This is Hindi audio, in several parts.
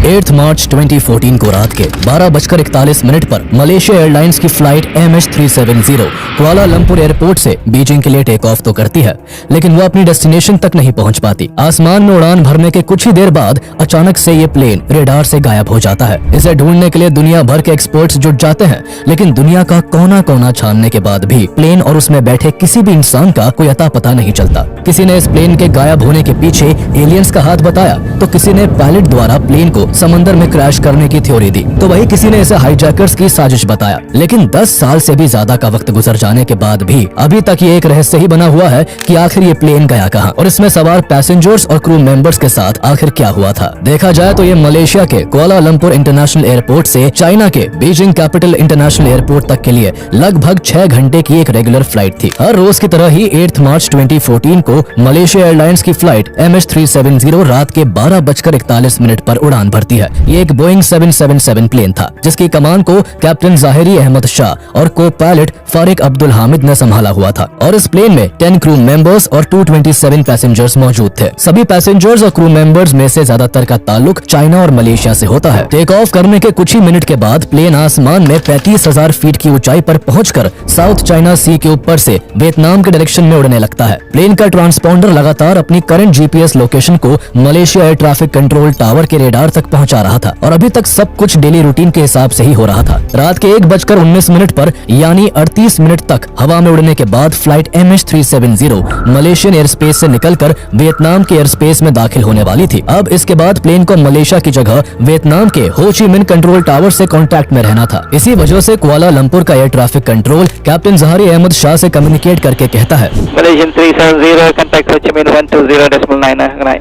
8 मार्च 2014 को रात के 12:41 पर मलेशिया एयरलाइंस की फ्लाइट MH370 कुआलालंपुर एयरपोर्ट से बीजिंग के लिए टेक ऑफ तो करती है, लेकिन वो अपनी डेस्टिनेशन तक नहीं पहुंच पाती। आसमान में उड़ान भरने के कुछ ही देर बाद अचानक से ये प्लेन रेडार से गायब हो जाता है। इसे ढूंढने के लिए दुनिया भर के एक्सपर्ट्स जुट जाते हैं, लेकिन दुनिया का कोना कोना छानने के बाद भी प्लेन और उसमें बैठे किसी भी इंसान का कोई अता पता नहीं चलता। किसी ने इस प्लेन के गायब होने के पीछे एलियंस का हाथ बताया, तो किसी ने पायलट द्वारा प्लेन को समंदर में क्रैश करने की थ्योरी दी, तो वही किसी ने इसे हाईजैकर्स की साजिश बताया। लेकिन 10 साल से भी ज्यादा का वक्त गुजर जाने के बाद भी अभी तक ये एक रहस्य ही बना हुआ है कि आखिर ये प्लेन गया कहाँ और इसमें सवार पैसेंजर्स और क्रू मेंबर्स के साथ आखिर क्या हुआ था। देखा जाए तो ये मलेशिया के कुआलालंपुर इंटरनेशनल एयरपोर्ट से चाइना के बीजिंग कैपिटल इंटरनेशनल एयरपोर्ट तक के लिए लगभग 6 घंटे की एक रेगुलर फ्लाइट थी। हर रोज की तरह ही 8 मार्च 2014 को मलेशिया एयरलाइंस की फ्लाइट MH370 रात के 12:41 पर उड़ान भरती है। ये एक बोइंग 777 प्लेन था, जिसकी कमान को कैप्टन जाहिरी अहमद शाह और को पायलट फारिक अब्दुल हामिद ने संभाला हुआ था और इस प्लेन में 10 क्रू मेंबर्स और 227 पैसेंजर्स मौजूद थे। सभी पैसेंजर्स और क्रू मेंबर्स में से ज्यादातर का ताल्लुक चाइना और मलेशिया से होता है। टेक ऑफ करने के कुछ ही मिनट के बाद प्लेन आसमान में 35,000 फीट की ऊंचाई पर पहुंचकर साउथ चाइना सी के ऊपर से वियतनाम के डायरेक्शन में उड़ने लगता है। प्लेन का ट्रांसपोंडर लगातार अपनी करंट GPS लोकेशन को Malaysia air traffic control tower के रेडार तक पहुंचा रहा था और अभी तक सब कुछ डेली रूटीन के हिसाब से ही हो रहा था। रात के 1:19 पर यानी 38 मिनट तक हवा में उड़ने के बाद flight MH370 Malaysian air space से निकलकर वियतनाम के एयर स्पेस में दाखिल होने वाली थी। अब इसके बाद प्लेन को मलेशिया की जगह वियतनाम के हो ची मिन कंट्रोल टावर से कांटेक्ट में रहना था। इसी वजह से कुआलालंपुर का air traffic control captain Zaharie Ahmad Shah से कम्युनिकेट करके कहता है, Malaysian 370 contact Ho Chi Minh 120.9.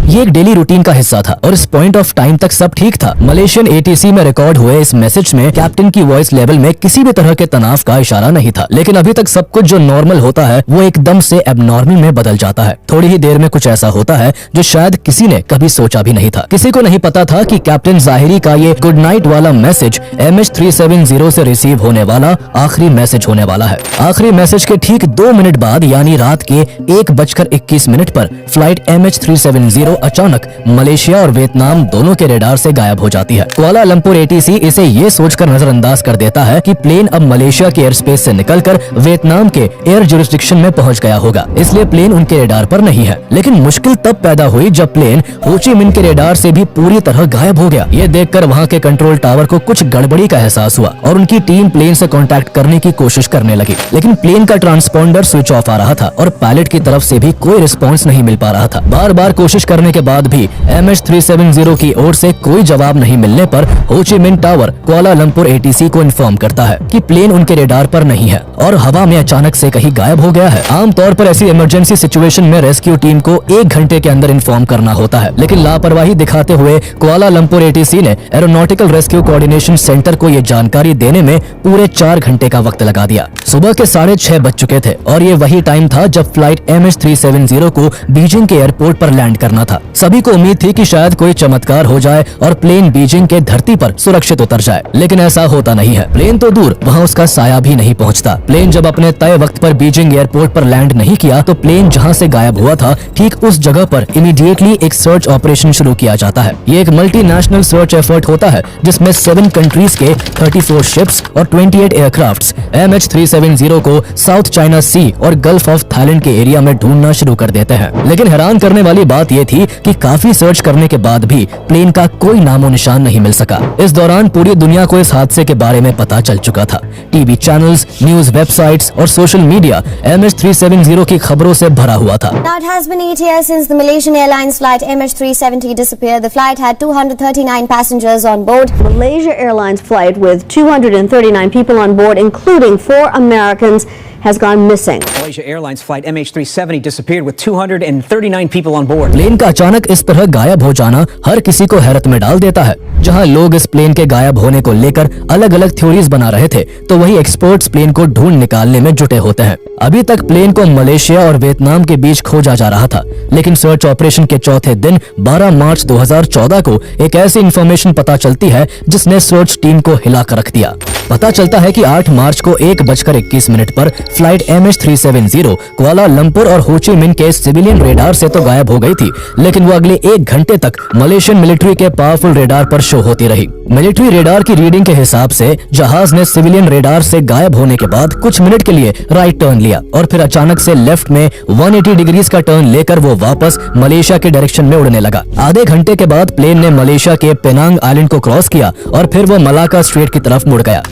ये एक डेली रूटीन का हिस्सा था और इस पॉइंट ऑफ टाइम तक सब ठीक था। मलेशियन ATC में रिकॉर्ड हुए इस मैसेज में कैप्टन की वॉइस लेवल में किसी भी तरह के तनाव का इशारा नहीं था, लेकिन अभी तक सब कुछ जो नॉर्मल होता है वो एकदम से एबनॉर्मल में बदल जाता है। थोड़ी ही देर में कुछ ऐसा होता है जो शायद किसी ने कभी सोचा भी नहीं था। किसी को नहीं पता था कि कैप्टन जाहिरी का ये गुड नाइट वाला मैसेज MH370 से रिसीव होने वाला आखिरी मैसेज होने वाला है। आखिरी मैसेज के ठीक 2 मिनट बाद यानी रात के 1:21 पर फ्लाइट MH370 अचानक मलेशिया और वियतनाम दोनों के रेडार से गायब हो जाती है। कुआलालंपुर ATC इसे ये सोचकर नजरअंदाज कर देता है कि प्लेन अब मलेशिया के एयर स्पेस से निकलकर वियतनाम के एयर जुरिस्डिक्शन में पहुंच गया होगा, इसलिए प्लेन उनके रेडार पर नहीं है। लेकिन मुश्किल तब पैदा हुई जब प्लेन हो ची मिन के रेडार से भी पूरी तरह गायब हो गया। ये देखकर वहाँ के कंट्रोल टावर को कुछ गड़बड़ी का एहसास हुआ और उनकी टीम प्लेन से कॉन्टेक्ट करने की कोशिश करने लगी, लेकिन प्लेन का ट्रांसपोंडर स्विच ऑफ आ रहा था और पायलट की तरफ से भी कोई रिस्पॉन्स नहीं मिल पा रहा था। बार बार कोशिश करने के बाद भी MH370 की ओर से कोई जवाब नहीं मिलने पर हो ची मिन टावर कुआलालंपुर ATC को इन्फॉर्म करता है कि प्लेन उनके रेडार पर नहीं है और हवा में अचानक से कहीं गायब हो गया है। आमतौर पर ऐसी इमरजेंसी सिचुएशन में रेस्क्यू टीम को 1 घंटे के अंदर इन्फॉर्म करना होता है, लेकिन लापरवाही दिखाते हुए कुआलालंपुर ATC ने एरोनॉटिकल रेस्क्यू कोऑर्डिनेशन सेंटर को ये जानकारी देने में पूरे 4 घंटे का वक्त लगा दिया। सुबह के 6:30 बज चुके थे और ये वही टाइम था जब फ्लाइट MH370 को बीजिंग के एयरपोर्ट पर लैंड करना था। सभी को उम्मीद थी कि शायद कोई चमत्कार हो जाए और प्लेन बीजिंग के धरती पर सुरक्षित उतर जाए, लेकिन ऐसा होता नहीं है। प्लेन तो दूर, वहाँ उसका साया भी नहीं पहुँचता। प्लेन जब अपने तय वक्त पर बीजिंग एयरपोर्ट पर लैंड नहीं किया तो प्लेन जहाँ से गायब हुआ था ठीक उस जगह पर इमीडिएटली एक सर्च ऑपरेशन शुरू किया जाता है। ये एक मल्टीनेशनल सर्च एफर्ट होता है जिसमें 7 कंट्रीज के 34 शिप्स और 28 एयरक्राफ्ट्स MH370 को साउथ चाइना सी और गल्फ ऑफ थाईलैंड के एरिया में ढूंढना शुरू कर देते हैं। लेकिन हैरान करने वाली बात यह थी कि काफी सर्च करने के बाद भी प्लेन का कोई नामो निशान नहीं मिल सका। इस दौरान पूरी दुनिया को इस हादसे के बारे में पता चल चुका था। टीवी चैनल्स, न्यूज वेबसाइट्स और सोशल मीडिया MH370 की खबरों से भरा हुआ था। Now it has been 8 years since the Malaysian Airlines flight MH370 disappeared. The flight had 239 passengers on board. Malaysia Airlines flight with 239 people on board, including 4 Americans, has gone missing. Malaysia Airlines flight MH370 disappeared with 239 people on board. Plane का अचानक इस तरह गायब हो जाना हर किसी को हैरत में डाल देता है। जहां लोग इस प्लेन के गायब होने को लेकर अलग अलग थ्योरीज बना रहे थे, तो वही एक्सपर्ट्स प्लेन को ढूंढ निकालने में जुटे होते हैं। अभी तक प्लेन को मलेशिया और वियतनाम के बीच खोजा जा रहा था, लेकिन सर्च ऑपरेशन के चौथे दिन 12 मार्च 2014 को एक ऐसी इंफॉर्मेशन पता चलती है जिसने सर्च टीम को हिला कर रख दिया। पता चलता है कि 8 मार्च को 1:21 पर फ्लाइट MH370 कुआलालंपुर और हो ची मिन्ह के सिविलियन रेडार से तो गायब हो गई थी, लेकिन वो अगले 1 घंटे तक मलेशियन मिलिट्री के पावरफुल रेडार पर शो होती रही। मिलिट्री रेडार की रीडिंग के हिसाब से जहाज ने सिविलियन रेडार से गायब होने के बाद कुछ मिनट के लिए राइट टर्न लिया और फिर अचानक से लेफ्ट में 180 डिग्रीज का टर्न लेकर वो वापस मलेशिया के डायरेक्शन में उड़ने लगा। आधे घंटे के बाद प्लेन ने मलेशिया के पेनांग आइलैंड को क्रॉस किया और फिर वो मलाका स्ट्रेट की तरफ मुड़ गया।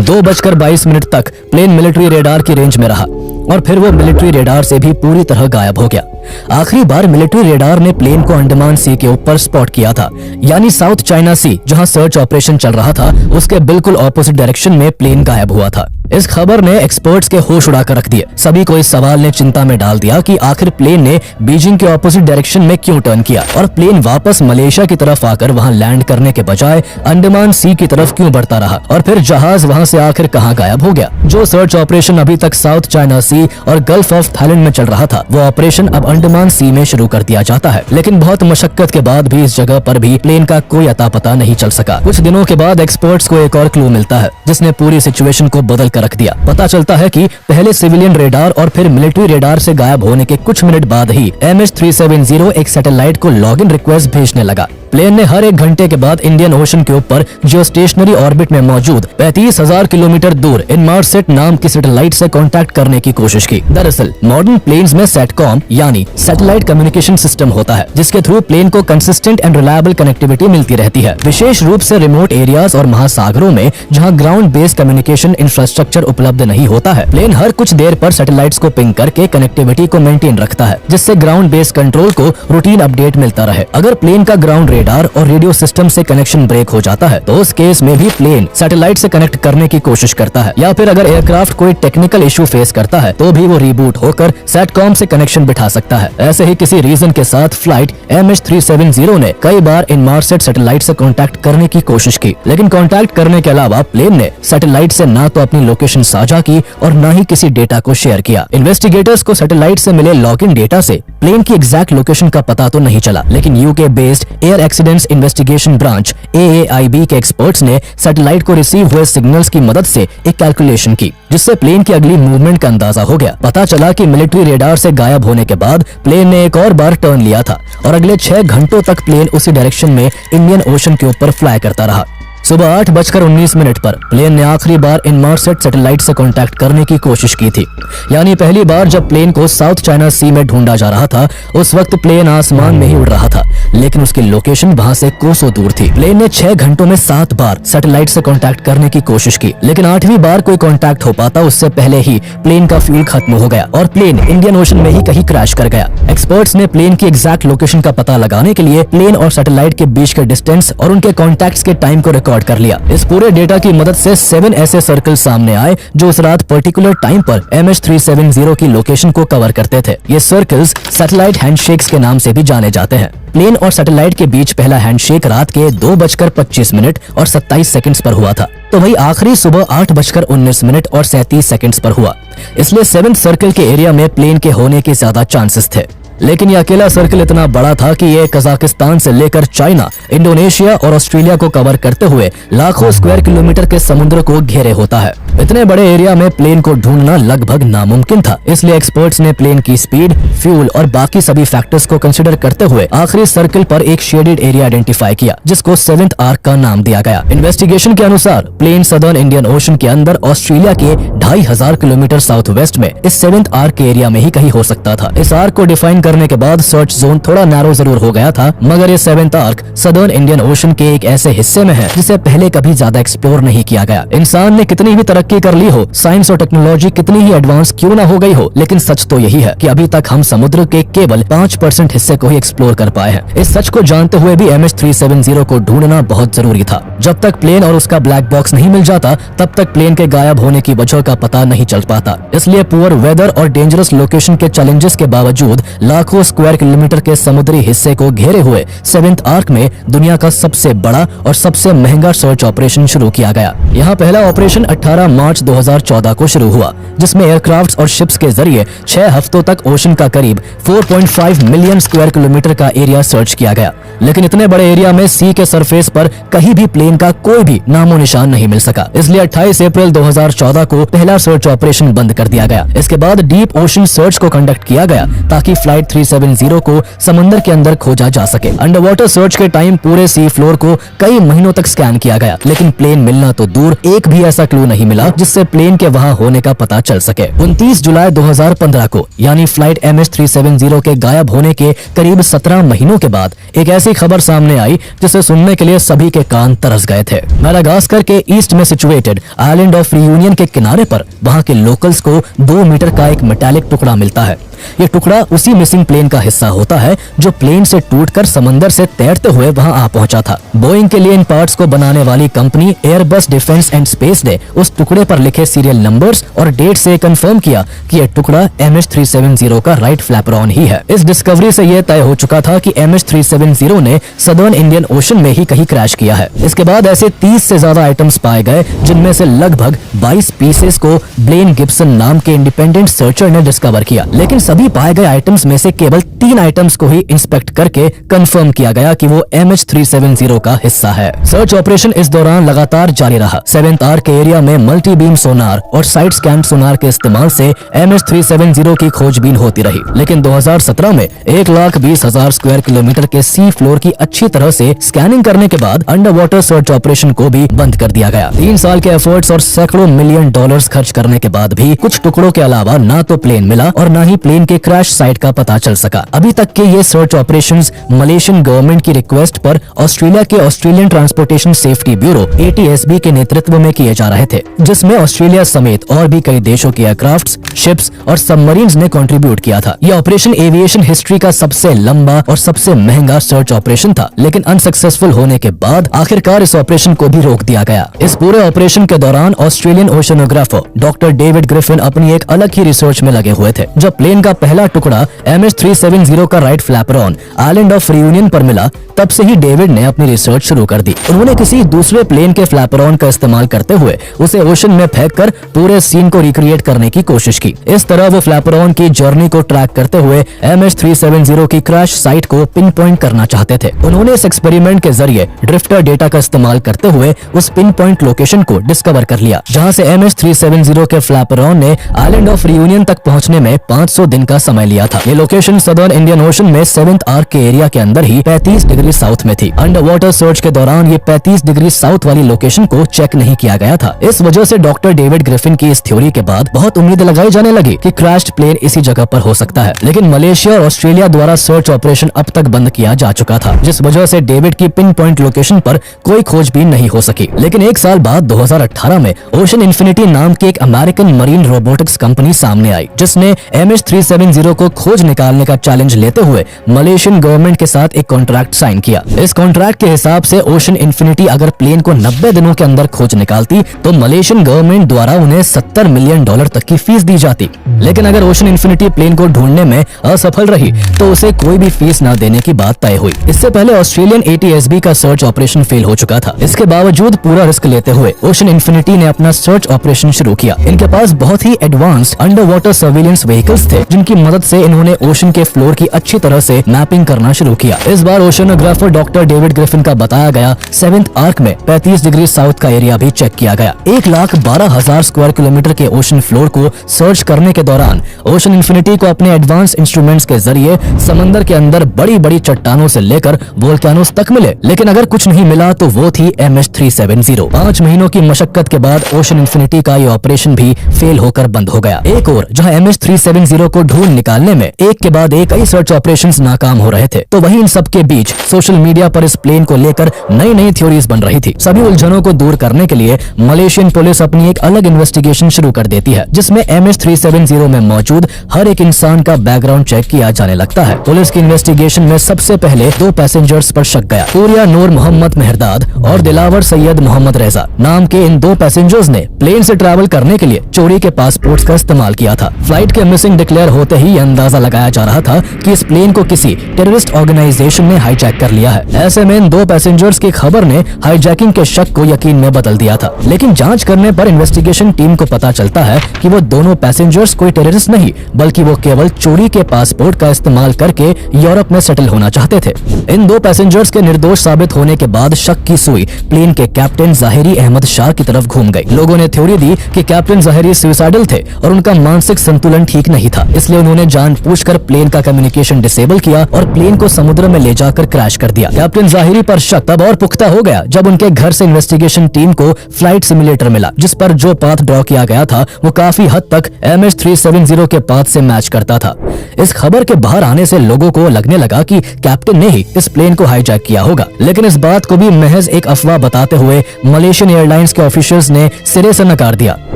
2:22 तक प्लेन मिलिट्री रेडार की रेंज में रहा और फिर वो मिलिट्री रेडार से भी पूरी तरह गायब हो गया। आखिरी बार मिलिट्री रेडार ने प्लेन को अंडमान सी के ऊपर स्पॉट किया था, यानी साउथ चाइना सी, जहां सर्च ऑपरेशन चल रहा था, उसके बिल्कुल ऑपोजिट डायरेक्शन में प्लेन गायब हुआ था। इस खबर ने एक्सपर्ट्स के होश उड़ाकर रख दिए। सभी को इस सवाल ने चिंता में डाल दिया कि आखिर प्लेन ने बीजिंग के ऑपोजिट डायरेक्शन में क्यों टर्न किया और प्लेन वापस मलेशिया की तरफ आकर वहां लैंड करने के बजाय अंडमान सी की तरफ क्यों बढ़ता रहा और फिर जहाज वहां से आखिर कहां गायब हो गया। जो सर्च ऑपरेशन अभी तक साउथ चाइना सी और गल्फ ऑफ थाईलैंड में चल रहा था, वो ऑपरेशन अब अंडमान सी में शुरू कर दिया जाता है। लेकिन बहुत मशक्कत के बाद भी इस जगह पर भी प्लेन का कोई अता पता नहीं चल सका। कुछ दिनों के बाद एक्सपर्ट्स को एक और क्लू मिलता है, जिसने पूरी सिचुएशन को बदल कर रख दिया। पता चलता है कि पहले सिविलियन रेडार और फिर मिलिट्री रेडार से गायब होने के कुछ मिनट बाद ही MH370 एक सैटेलाइट को लॉगिन रिक्वेस्ट भेजने लगा। प्लेन ने हर 1 घंटे के बाद इंडियन ओशन के ऊपर जियोस्टेशनरी ऑर्बिट में मौजूद 35,000 किलोमीटर दूर इनमार्सेट नाम की सैटेलाइट से कांटेक्ट करने की कोशिश की। दरअसल मॉडर्न प्लेन्स में सैटकॉम यानी सैटेलाइट कम्युनिकेशन सिस्टम होता है, जिसके थ्रू प्लेन को कंसिस्टेंट एंड रिलायबल कनेक्टिविटी मिलती रहती है, विशेष रूप से रिमोट एरियाज और महासागरों में जहां ग्राउंड बेस्ड कम्युनिकेशन इंफ्रास्ट्रक्चर उपलब्ध नहीं होता है। प्लेन हर कुछ देर पर सैटेलाइट्स को पिंग करके कनेक्टिविटी को मेंटेन रखता है, जिससे ग्राउंड बेस्ड कंट्रोल को रूटीन अपडेट मिलता रहे। अगर प्लेन का ग्राउंड रेडार और रेडियो सिस्टम से कनेक्शन ब्रेक हो जाता है तो उस केस में भी प्लेन सैटेलाइट से कनेक्ट करने की कोशिश करता है, या फिर अगर एयरक्राफ्ट कोई टेक्निकल इशू फेस करता है तो भी वो रिबूट होकर सैटकॉम से कनेक्शन बिठा सकता है। ऐसे ही किसी रीजन के साथ फ्लाइट MH370 ने कई बार इनमार्सेट सैटेलाइट से कांटेक्ट करने की कोशिश की, लेकिन कांटेक्ट करने के अलावा प्लेन ने सैटेलाइट से ना तो अपनी लोकेशन साझा की और ना ही किसी डेटा को शेयर किया। इन्वेस्टिगेटर्स को सैटेलाइट से मिले लॉगिन डेटा से प्लेन की एग्जैक्ट लोकेशन का पता तो नहीं चला, लेकिन UK based air accidents investigation branch AAIB के एक्सपर्ट्स ने सैटेलाइट को रिसीव हुए सिग्नल्स की मदद से एक कैलकुलेशन की, जिससे प्लेन की अगली मूवमेंट का अंदाजा हो गया। पता चला कि मिलिट्री रेडार से गायब होने के बाद प्लेन ने एक और बार टर्न लिया था और अगले 6 घंटों तक प्लेन उसी डायरेक्शन में इंडियन ओशन के ऊपर फ्लाई करता रहा। सुबह 8:19 पर प्लेन ने आखिरी बार इनमार्सेट सैटेलाइट से कांटेक्ट करने की कोशिश की थी, यानी पहली बार जब प्लेन को साउथ चाइना सी में ढूंढा जा रहा था उस वक्त प्लेन आसमान में ही उड़ रहा था, लेकिन उसकी लोकेशन वहां से कोसों दूर थी। प्लेन ने 6 घंटों में 7 बार सैटेलाइट से कांटेक्ट करने की कोशिश की, लेकिन 8वीं बार कोई कांटेक्ट हो पाता उससे पहले ही प्लेन का फ्यूल खत्म हो गया और प्लेन इंडियन ओशन में ही कहीं क्रैश कर गया। एक्सपर्ट्स ने प्लेन की एग्जैक्ट लोकेशन का पता लगाने के लिए प्लेन और सैटेलाइट के बीच के डिस्टेंस और उनके कॉन्टैक्ट्स के टाइम को रिकॉर्ड कर लिया। इस पूरे डेटा की मदद से 7 ऐसे सर्कल सामने आए जो उस रात पर्टिकुलर टाइम पर MH370 की लोकेशन को कवर करते थे। ये सर्कल्स सैटेलाइट हैंडशेक्स के नाम से भी जाने जाते हैं। प्लेन और सैटेलाइट के बीच पहला हैंडशेक रात के 2:25 और 27 सेकंड्स पर हुआ था, तो वही आखिरी सुबह 8:19 और 37 सेकंड्स पर हुआ। इसलिए 7th सर्कल के एरिया में प्लेन के होने के ज्यादा चांसेस थे। लेकिन यह अकेला सर्कल इतना बड़ा था कि ये कजाकिस्तान से लेकर चाइना, इंडोनेशिया और ऑस्ट्रेलिया को कवर करते हुए लाखों स्क्वायर किलोमीटर के समुद्र को घेरे होता है। इतने बड़े एरिया में प्लेन को ढूंढना लगभग नामुमकिन था, इसलिए एक्सपर्ट्स ने प्लेन की स्पीड, फ्यूल और बाकी सभी फैक्टर्स को कंसिडर करते हुए आखिरी सर्कल पर एक शेडेड एरिया आइडेंटिफाई किया, जिसको 7th आर्क का नाम दिया गया। इन्वेस्टिगेशन के अनुसार प्लेन सदर्न इंडियन ओशन के अंदर ऑस्ट्रेलिया के 2500 किलोमीटर साउथ वेस्ट में इस 7th आर्क के एरिया में ही कहीं हो सकता था। इस आर्क को डिफाइन करने के बाद सर्च जोन थोड़ा नैरो जरूर हो गया था, मगर ये 7th arc southern Indian ocean के एक ऐसे हिस्से में है जिसे पहले कभी ज्यादा एक्सप्लोर नहीं किया गया। इंसान ने कितनी भी तरक्की कर ली हो, साइंस और टेक्नोलॉजी कितनी ही एडवांस क्यों ना हो गई हो, लेकिन सच तो यही है कि अभी तक हम समुद्र के केवल 5% हिस्से को ही एक्सप्लोर कर पाए हैं। इस सच को जानते हुए भी MH370 को ढूंढना बहुत जरूरी था। जब तक प्लेन और उसका ब्लैक बॉक्स नहीं मिल जाता तब तक प्लेन के गायब होने की वजह का पता नहीं चल पाता। इसलिए पुअर वेदर और डेंजरस लोकेशन के चैलेंजेस के बावजूद लाखों स्क्वायर किलोमीटर के समुद्री हिस्से को घेरे हुए 7th आर्क में दुनिया का सबसे बड़ा और सबसे महंगा सर्च ऑपरेशन शुरू किया गया। यहाँ पहला ऑपरेशन 18 मार्च 2014 को शुरू हुआ, जिसमें एयरक्राफ्ट्स और शिप्स के जरिए 6 हफ्तों तक ओशन का करीब 4.5 मिलियन स्क्वायर किलोमीटर का एरिया सर्च किया गया। लेकिन इतने बड़े एरिया में सी के सरफेस पर कहीं भी प्लेन का कोई भी नामो निशान नहीं मिल सका। इसलिए 28 अप्रैल 2014 को पहला सर्च ऑपरेशन बंद कर दिया गया। इसके बाद डीप ओशन सर्च को कंडक्ट किया गया ताकि फ्लाइट 370 को समंदर के अंदर खोजा जा सके। अंडर वाटर सर्च के टाइम पूरे सी फ्लोर को कई महीनों तक स्कैन किया गया, लेकिन प्लेन मिलना तो दूर, एक भी ऐसा क्लू नहीं मिला जिससे प्लेन के वहां होने का पता चल सके। 29 जुलाई 2015 को यानी फ्लाइट MH370 के गायब होने के करीब 17 महीनों के बाद एक ऐसी खबर सामने आई जिसे सुनने के लिए सभी के कान तरस गए थे। मेडागास्कर के ईस्ट में सिचुएटेड आइलैंड ऑफ रियूनियन के किनारे पर वहां के लोकल्स को 2 मीटर का एक मेटालिक टुकड़ा मिलता है। ये टुकड़ा उसी मिसिंग प्लेन का हिस्सा होता है जो प्लेन से टूटकर समंदर से तैरते हुए वहां आ पहुंचा था। बोइंग के लिए इन पार्ट्स को बनाने वाली company Airbus defence and space ने उस टुकड़े पर लिखे सीरियल नंबर्स और डेट से कंफर्म किया कि यह टुकड़ा MH370 का राइट फ्लैपरॉन ही है। इस डिस्कवरी से यह तय हो चुका था कि MH370 ने सदर्न इंडियन ओशन में ही कहीं क्रैश किया है। इसके बाद ऐसे 30 से ज्यादा आइटम्स पाए गए जिनमें से लगभग 22 पीसेस को ब्लेन गिब्सन नाम के इंडिपेंडेंट सर्चर ने डिस्कवर किया, लेकिन सभी पाए गए आइटम्स में से केवल 3 आइटम्स को ही इंस्पेक्ट करके कंफर्म किया गया कि वो MH370 का हिस्सा है। सर्च ऑपरेशन इस दौरान लगातार जारी रहा। 7th आर्क के एरिया में मल्टी बीम सोनार और साइड स्कैन सोनार के इस्तेमाल से MH370 की खोजबीन होती रही, लेकिन 2017 में 1,20,000 स्क्वायर किलोमीटर के सी फ्लोर की अच्छी तरह से स्कैनिंग करने के बाद अंडर वाटर सर्च ऑपरेशन को भी बंद कर दिया गया। 3 साल के एफर्ट्स और सैकड़ों मिलियन डॉलर्स खर्च करने के बाद भी कुछ टुकड़ों के अलावा ना तो प्लेन मिला और ना ही प्लेन के क्रैश साइट का पता चल सका। अभी तक के ये सर्च ऑपरेशंस मलेशियन गवर्नमेंट की रिक्वेस्ट पर ऑस्ट्रेलिया के Australian transportation safety bureau ATSB के नेतृत्व में किए जा रहे थे, जिसमें ऑस्ट्रेलिया समेत और भी कई देशों के एयरक्राफ्ट्स, शिप्स और सबमरीन्स ने कंट्रीब्यूट किया था। यह ऑपरेशन एविएशन हिस्ट्री का सबसे लंबा और सबसे महंगा सर्च ऑपरेशन था, लेकिन अनसक्सेसफुल होने के बाद आखिरकार इस ऑपरेशन को भी रोक दिया गया। इस पूरे ऑपरेशन के दौरान ऑस्ट्रेलियन ओशनोग्राफर डॉक्टर डेविड ग्रिफिन अपनी एक अलग ही रिसर्च में लगे हुए थे। जब प्लेन का पहला टुकड़ा MH370 का राइट फ्लैपरॉन आइलैंड ऑफ रियूनियन पर मिला, तब से ही डेविड ने अपनी रिसर्च शुरू कर दी। उन्होंने किसी दूसरे प्लेन के फ्लैपरॉन का इस्तेमाल करते हुए उसे ओशन में फेंककर पूरे सीन को रिक्रिएट करने की कोशिश की। इस तरह वो फ्लैपरॉन की जर्नी को ट्रैक करते हुए MH370 की क्रैश साइट को पिन पॉइंट करना चाहते थे। उन्होंने इस एक्सपेरिमेंट के जरिए ड्रिफ्टर डेटा का इस्तेमाल करते हुए उस पिन पॉइंट लोकेशन को डिस्कवर कर लिया, जहाँ से MH370 के फ्लैपरॉन ने आइलैंड ऑफ रियूनियन तक पहुँचने में 500 दिन का समय लिया था। ये लोकेशन सदर्न इंडियन ओशन में 7th आर्क के एरिया के अंदर ही 35 डिग्री साउथ में थी। अंडर वाटर सर्च के दौरान ये 35 डिग्री साउथ वाली लोकेशन को चेक नहीं किया गया था। इस वजह से डॉक्टर डेविड ग्रिफिन की इस थ्योरी के बाद बहुत उम्मीद लगाई जाने लगी कि क्रैश्ड प्लेन इसी जगह पर हो सकता है, लेकिन मलेशिया और ऑस्ट्रेलिया द्वारा सर्च ऑपरेशन अब तक बंद किया जा चुका था, जिस वजह से डेविड की पिन पॉइंट लोकेशन पर कोई खोजबीन नहीं हो सकी। लेकिन एक साल बाद 2018 में ओशन इन्फिनिटी नाम की एक अमेरिकन मरीन रोबोटिक्स कंपनी सामने आई, जिसने MH370 को खोज निकालने का चैलेंज लेते हुए मलेशियन गवर्नमेंट के साथ एक कॉन्ट्रैक्ट साइन किया। इस कॉन्ट्रैक्ट के हिसाब से ओशन इन्फिनिटी अगर प्लेन को 90 दिनों के अंदर खोज निकालती तो मलेशियन गवर्नमेंट द्वारा उन्हें $70 मिलियन तक की फीस दी जाती। लेकिन अगर ओशन इन्फिनिटी प्लेन को ढूंढने में असफल रही तो उसे कोई भी फीस न देने की बात तय हुई। इससे पहले ऑस्ट्रेलियन ATSB का सर्च ऑपरेशन फेल हो चुका था। इसके बावजूद पूरा रिस्क लेते हुए ओशन इन्फिनिटी ने अपना सर्च ऑपरेशन शुरू किया। इनके पास बहुत ही advanced under water surveillance vehicles थे, जिनकी मदद से इन्होंने ओशन के फ्लोर की अच्छी तरह से मैपिंग करना शुरू किया। इस बार ओशनोग्राफर डॉक्टर डेविड ग्रिफिन का बताया गया 7th आर्क में 35 डिग्री साउथ का एरिया भी चेक किया गया। 1,12,000 स्क्वायर किलोमीटर के ओशन फ्लोर को सर्च करने के दौरान ओशन इन्फिनिटी को अपने एडवांस इंस्ट्रूमेंट्स के जरिए समंदर के अंदर बड़ी बड़ी चट्टानों से लेकर वोल्केनोस तक मिले, लेकिन अगर कुछ नहीं मिला तो वो थी MH370। 5 महीनों की मशक्कत के बाद ओशन इन्फिनिटी का ये ऑपरेशन भी फेल होकर बंद हो गया। एक और जहां MH370 को ढूंढ निकालने में एक के बाद एक कई सर्च ऑपरेशंस नाकाम हो रहे थे, तो वहीं इन सब के बीच सोशल मीडिया पर इस प्लेन को लेकर नई नई थ्योरीज बन रही थी। सभी उलझनों को दूर करने के लिए मलेशियन पुलिस अपनी एक अलग इन्वेस्टिगेशन शुरू कर देती है, जिसमें MH370 में मौजूद हर एक इंसान का बैकग्राउंड चेक किया जाने लगता है। पुलिस की इन्वेस्टिगेशन में सबसे पहले 2 पैसेंजर्स पर शक गया। सूर्या नूर मोहम्मद मेहरदाद और दिलावर सैयद मोहम्मद रेजा नाम के इन 2 पैसेंजर्स ने प्लेन से ट्रैवल करने के लिए चोरी के पासपोर्ट्स का इस्तेमाल किया था। फ्लाइट के मिसिंग डिक्लेयर होते ही अंदाजा लगाया जा रहा था कि इस प्लेन को किसी टेररिस्ट ऑर्गेनाइजेशन ने हाईजैक हाईजैक कर लिया है। ऐसे में इन 2 पैसेंजर्स की खबर ने हाईजैकिंग के शक को यकीन में बदल दिया था। लेकिन जांच करने पर इन्वेस्टिगेशन टीम को पता चलता है कि वो दोनों पैसेंजर्स कोई टेररिस्ट नहीं, बल्कि वो केवल चोरी के पासपोर्ट का इस्तेमाल करके यूरोप में सेटल होना चाहते थे। इन 2 पैसेंजर्स के निर्दोष साबित होने के बाद शक की सुई प्लेन के कैप्टन ज़ाहिरी अहमद शाह की तरफ घूम गई। लोगों ने थ्योरी दी कि कैप्टन ज़ाहिरी सुसाइडल थे और उनका मानसिक संतुलन ठीक नहीं था, इसलिए उन्होंने जानबूझकर प्लेन का कम्युनिकेशन डिसेबल किया और प्लेन को समुद्र में ले जाकर क्रैश कर दिया। कैप्टन ज़ाहिरी पर शक तब और पुख्ता हो गया जब उनके घर से इन्वेस्टिगेशन टीम को फ्लाइट सिमुलेटर मिला, जिस पर जो पाथ ड्रॉ किया गया था वो काफी हद तक MH370 के पाथ से मैच करता था। इस खबर के बाहर आने से लोगों को लगने लगा कि कैप्टन ने ही इस प्लेन को हाईजैक किया होगा, लेकिन इस बात को भी महज एक अफवाह बताते हुए मलेशियन एयरलाइंस के ऑफिशियल्स ने सिरे से नकार दिया।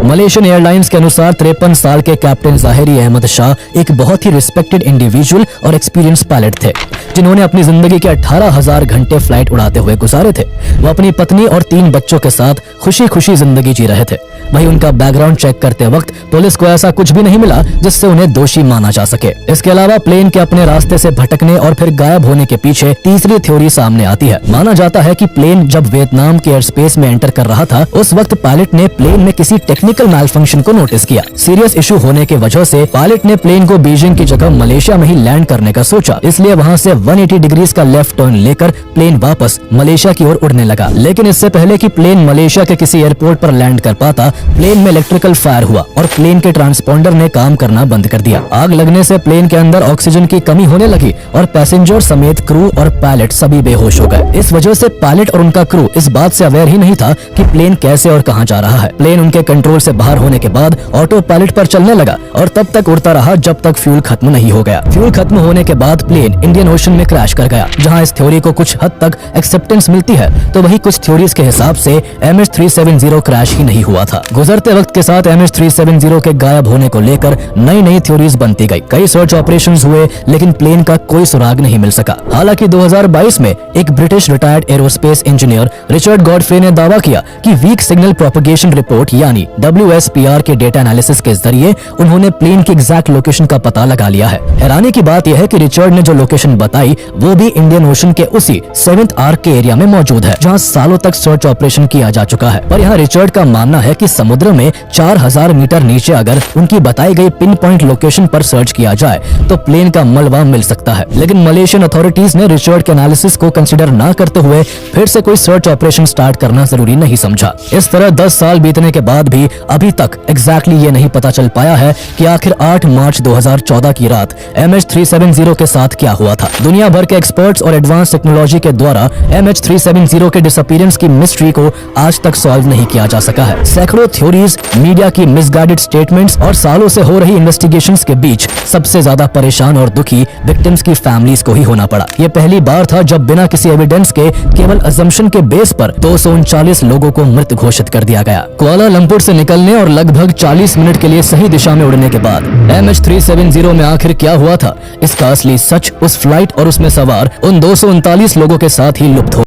मलेशियन एयरलाइंस के अनुसार 53 साल के कैप्टन ज़ाहिरी अहमद शाह एक बहुत ही रिस्पेक्टेड इंडिविजुअल और एक्सपीरियंस पायलट थे, जिन्होंने अपनी जिंदगी के 18,000 घंटे फ्लाइट उड़ाते हुए गुजारे थे। वो अपनी पत्नी और 3 बच्चों के साथ खुशी खुशी जिंदगी जी रहे थे। वहीं उनका बैकग्राउंड चेक करते वक्त पुलिस को ऐसा कुछ भी नहीं मिला जिससे उन्हें दोषी माना जा सके। इसके अलावा प्लेन के अपने रास्ते से भटकने और फिर गायब होने के पीछे तीसरी थ्योरी सामने आती है। माना जाता है कि प्लेन जब वियतनाम के एयर स्पेस में एंटर कर रहा था, उस वक्त पायलट ने प्लेन में किसी टेक्निकल मैलफंक्शन को नोटिस किया। सीरियस इशू होने की वजह से पायलट ने प्लेन को बीजिंग की जगह मलेशिया में ही लैंड करने का सोचा, इसलिए वहाँ से 180 डिग्रीज का लेफ्ट टर्न लेकर प्लेन वापस मलेशिया की ओर उड़ने लगा। लेकिन इससे पहले कि प्लेन मलेशिया के किसी एयरपोर्ट पर लैंड कर पाता, प्लेन में इलेक्ट्रिकल फायर हुआ और प्लेन के ट्रांसपोंडर ने काम करना बंद कर दिया। आग लगने से प्लेन के अंदर ऑक्सीजन की कमी होने लगी और पैसेंजर समेत क्रू और पायलट सभी बेहोश हो गए। इस वजह से पायलट और उनका क्रू इस बात से अवेयर ही नहीं था कि प्लेन कैसे और कहां जा रहा है। प्लेन उनके कंट्रोल से बाहर होने के बाद ऑटो पायलट पर चलने लगा और तब तक उड़ता रहा जब तक फ्यूल खत्म नहीं हो गया। फ्यूल खत्म होने के बाद प्लेन इंडियन ओशन में क्रैश कर गया। जहां इस थ्योरी को कुछ हद तक एक्सेप्टेंस मिलती है, तो वही कुछ थ्योरीज के हिसाब से MH370 क्रैश ही नहीं हुआ था। गुजरते वक्त के साथ MH370 के गायब होने को लेकर नई नई थ्योरीज बनती गई। कई सर्च ऑपरेशंस हुए, लेकिन प्लेन का कोई सुराग नहीं मिल सका। हालांकि 2022 में एक British retired aerospace engineer Richard Godfrey ने दावा किया कि वीक सिग्नल प्रोपगेशन रिपोर्ट यानी WSPR के डेटा एनालिसिस के जरिए उन्होंने प्लेन की एग्जैक्ट लोकेशन का पता लगा लिया है। हैरानी की बात यह है कि रिचर्ड ने जो लोकेशन बताई वो भी इंडियन ओशन के उसी 7th आर्क के एरिया में मौजूद है, जहां सालों तक सर्च ऑपरेशन किया जा चुका है। पर यहाँ रिचर्ड का मानना है कि समुद्र में 4000 मीटर नीचे अगर उनकी बताई गई पिन पॉइंट लोकेशन पर सर्च किया जाए तो प्लेन का मलबा मिल सकता है। लेकिन मलेशियन अथॉरिटीज ने रिचर्ड के एनालिसिस को कंसिडर न करते हुए फिर से कोई सर्च ऑपरेशन स्टार्ट करना जरूरी नहीं समझा। इस तरह 10 साल बीतने के बाद भी अभी तक एग्जैक्टली ये नहीं पता चल पाया है कि आखिर 8 मार्च 2014 की रात MH370 के साथ क्या हुआ था। दुनिया भर के एक्सपर्ट्स और एडवांस टेक्नोलॉजी के द्वारा MH370 के डिसअपीयरेंस की मिस्ट्री को आज तक सॉल्व नहीं किया जा सका है। सैकड़ों थ्योरीज, मीडिया की मिसगाइडेड स्टेटमेंट्स और सालों से हो रही इन्वेस्टिगेशंस के बीच सबसे ज्यादा परेशान और दुखी विक्टिम्स की फैमिलीज को ही होना पड़ा। ये पहली बार था जब बिना किसी एविडेंस के केवल अजम्पशन के बेस पर 239 लोगों को मृत घोषित कर दिया गया। कुआलालंपुर से निकलने और लगभग 40 मिनट के लिए सही दिशा में उड़ने के बाद MH370 में आखिर क्या हुआ था, इसका असली सच उस फ्लाइट और उसमें सवार उन 239 लोगों के साथ ही लुप्त हो